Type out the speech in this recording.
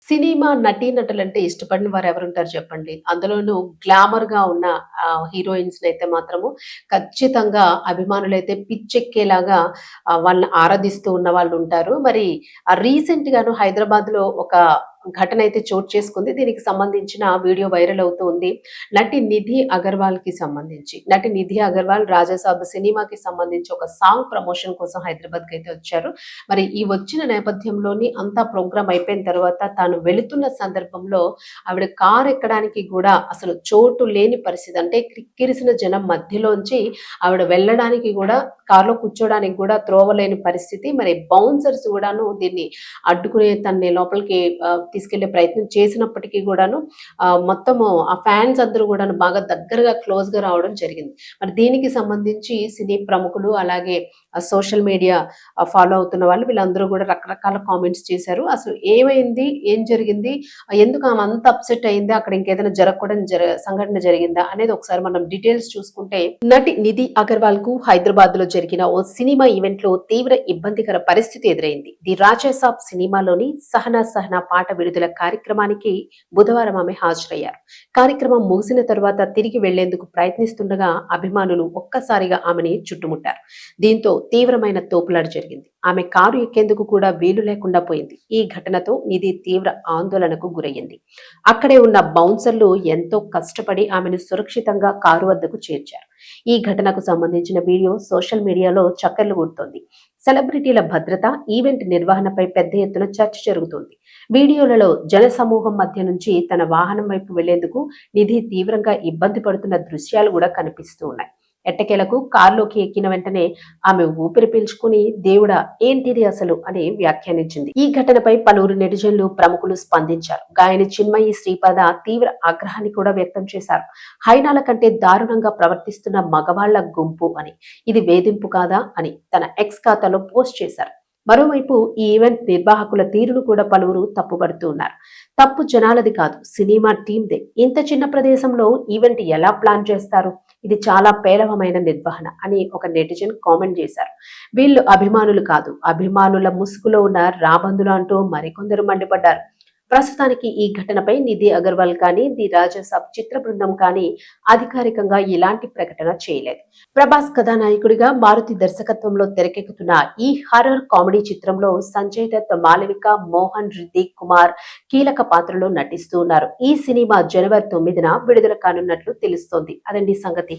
Cinema నటీనటులంటే ఇష్టపడని వారెవరుంటారు చెప్పండి. అందులోనూ గ్లామర్‌గా ఉన్న హీరోయిన్స్‌నైతే మాత్రము ఖచ్చితంగా అభిమానులైతే పిచ్చెక్కేలాగా వాళ్ళని ఆరాధిస్తూ ఉన్న వాళ్ళుంటారు. మరి రీసెంట్‌గాను హైదరాబాద్‌లో ఒక ఘటన అయితే చోటు చేసుకుంది. దీనికి సంబంధించిన వీడియో వైరల్ అవుతూ ఉంది. నటి నిధి అగర్వాల్‌కి సంబంధించి. నటి నిధి అగర్వాల్ 'రాజాసాబ్' సినిమాకి సంబంధించి ఒక సాంగ్ ప్రమోషన్ కోసం హైదరాబాద్‌కైతే వచ్చారు. మరి ఈ వచ్చిన నేపథ్యంలోని అంతా ప్రోగ్రామ్ అయిపోయిన తర్వాత తాను వెళుతున్న సందర్భంలో ఆవిడ కారు ఎక్కడానికి గూడా అసలు చోటు లేని పరిస్థితి. అంటే క్రిక్కిరిసిన జనం మధ్యలోంచి ఆవిడ వెళ్ళడానికి గూడా కార్‌లో కూర్చోడానికి గూడా త్రోవ లేని పరిస్థితి. మరి బౌన్సర్స్ గూడాను దీన్ని అడ్డుకునే తనని లోపలికి తీసుకెళ్ళే ప్రయత్నం చేసినప్పటికీ గూడాను మొత్తము ఆ ఫ్యాన్స్ అందరూ గూడాను బాగా దగ్గరగా క్లోజ్‌గా రావడం జరిగింది. మరి దీనికి సంబంధించి సినీ ప్రముఖులు అలాగే సోషల్ మీడియా ఫాలో అవుతున్న వాళ్ళు వీళ్ళందరూ గూడా రకరకాల కామెంట్స్ చేశారు. అసలు ఏమైంది? ఏం జరిగింది? ఎందుకు ఆమె అంత అప్‌సెట్ అయింది? అక్కడ ఇంకేదైనా జరగకూడని సంఘటన జరిగిందా? అనేది ఒకసారి మనం డీటెయిల్స్ చూసుకుంటే నటి నిధి అగర్వాల్‌కు హైదరాబాద్‌లో జరిగిన ఓ సినిమా ఈవెంట్‌లో తీవ్ర ఇబ్బందికర పరిస్థితి ఎదురైంది. ది రాజా సాబ్ సినిమాలోని 'సహనా సహనా' పాట విడుదల కార్యక్రమానికి బుధవారం ఆమె హాజరయ్యారు. కార్యక్రమం ముగిసిన తర్వాత తిరిగి వెళ్లేందుకు ప్రయత్నిస్తుండగా అభిమానులు ఒక్కసారిగా ఆమెని చుట్టుముట్టారు. దీంతో తీవ్రమైన తోపులాట జరిగింది. ఆమె కారు ఎక్కేందుకు కూడా వీలు లేకుండా పోయింది. ఈ ఘటనతో నిధి తీవ్ర ఆందోళనకు గురయ్యింది. అక్కడే ఉన్న బౌన్సర్లు ఎంతో కష్టపడి ఆమెను సురక్షితంగా కారు వద్దకు చేర్చారు. ఈ ఘటనకు సంబంధించిన వీడియో సోషల్ మీడియాలో చక్కర్లు కొడుతోంది. సెలబ్రిటీల భద్రత, ఈవెంట్ నిర్వహణపై పెద్ద ఎత్తున చర్చ జరుగుతోంది. వీడియోలలో జనసమూహం మధ్య నుంచి తన వాహనం వైపు వెళ్లేందుకు నిధి తీవ్రంగా ఇబ్బంది పడుతున్న దృశ్యాలు కూడా కనిపిస్తూ ఉన్నాయి. ఎట్టకేలకు కారులోకి ఎక్కిన వెంటనే ఆమె ఊపిరి పీల్చుకుని దేవుడా ఏంటిది అసలు అని వ్యాఖ్యానించింది. ఈ ఘటనపై పలువురు నెటిజన్లు ప్రముఖులు స్పందించారు. గాయని చిన్మయి శ్రీపాద తీవ్ర ఆగ్రహాన్ని కూడా వ్యక్తం చేశారు. హైనాల కంటే దారుణంగా ప్రవర్తిస్తున్న మగవాళ్ల గుంపు అని, ఇది వేధింపు కాదా అని తన ఎక్స్ ఖాతాలో పోస్ట్ చేశారు. మరోవైపు ఈ ఈవెంట్ నిర్వాహకుల తీరును కూడా పలువురు తప్పుపడుతూ ఉన్నారు. తప్పు జనాలది కాదు, సినిమా టీందే. ఇంత చిన్న ప్రదేశంలో ఈవెంట్ ఎలా ప్లాన్ చేస్తారు? ఇది చాలా పేలవమైన నిర్వహణ అని ఒక నెటిజన్ కామెంట్ చేశారు. వీళ్ళు అభిమానులు కాదు, అభిమానుల ముసుగులో ఉన్న రాబందులు అంటూ మరికొందరు మండిపడ్డారు. ప్రస్తుతానికి ఈ ఘటనపై నిధి అగర్వాల్ కానీ ది రాజాసాబ్ చిత్ర బృందం కానీ అధికారికంగా ఎలాంటి ప్రకటన చేయలేదు. ప్రభాస్ కథానాయకుడిగా మారుతి దర్శకత్వంలో తెరకెక్కుతున్న ఈ హర్రర్ కామెడీ చిత్రంలో సంజయ్ దత్, మాలవిక, మోహన్, రితిక్ కుమార్ కీలక పాత్రలో నటిస్తూ ఉన్నారు. ఈ సినిమా జనవరి 9న విడుదల కానున్నట్లు తెలుస్తోంది. అదండి సంగతి.